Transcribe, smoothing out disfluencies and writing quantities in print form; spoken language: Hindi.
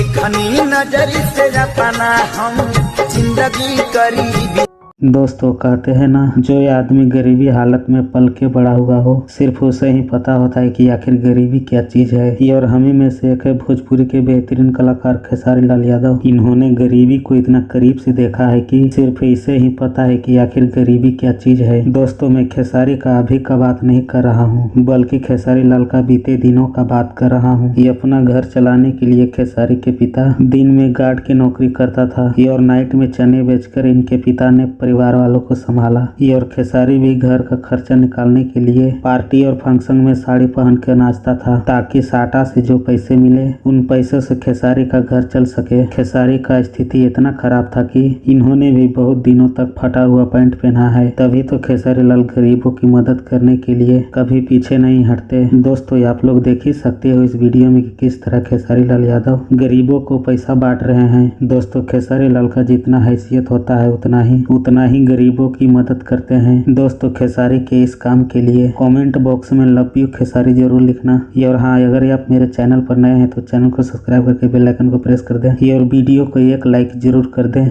देखनी नजरी से अपना हम जिंदगी करीबी। दोस्तों कहते हैं ना, जो ये आदमी गरीबी हालत में पल के बड़ा हुआ हो, सिर्फ उसे ही पता होता है कि आखिर गरीबी क्या चीज है। ये और हम ही में से एक है भोजपुरी के बेहतरीन कलाकार खेसारी लाल यादव। इन्होंने गरीबी को इतना करीब से देखा है कि सिर्फ इसे ही पता है कि आखिर गरीबी क्या चीज है। दोस्तों, मैं खेसारी का अभी का बात नहीं कर रहा हूँ, बल्कि खेसारी लाल का बीते दिनों का बात कर रहा हूँ। ये अपना घर चलाने के लिए खेसारी के पिता दिन में गार्ड की नौकरी करता था, ये और नाइट में चने बेचकर इनके पिता ने परिवार वालों को संभाला। ये और खेसारी भी घर का खर्चा निकालने के लिए पार्टी और फंक्शन में साड़ी पहन कर नाचता था, ताकि साटा से जो पैसे मिले उन पैसों से खेसारी का घर चल सके। खेसारी का स्थिति इतना खराब था कि इन्होंने भी बहुत दिनों तक फटा हुआ पैंट पहना है। तभी तो खेसारी लाल गरीबों की मदद करने के लिए कभी पीछे नहीं हटते। दोस्तों, आप लोग देख ही सकते हो इस वीडियो में कि किस तरह खेसारी लाल यादव गरीबों को पैसा बांट रहे हैं। दोस्तों, खेसारी लाल का जितना हैसियत होता है उतना ही गरीबों की मदद करते हैं। दोस्तों, खेसारी के इस काम के लिए कमेंट बॉक्स में लव यू खेसारी जरूर लिखना। ये और हाँ, अगर आप मेरे चैनल पर नए हैं तो चैनल को सब्सक्राइब करके बेल आइकन को प्रेस कर दें। ये और वीडियो को एक लाइक जरूर कर दें।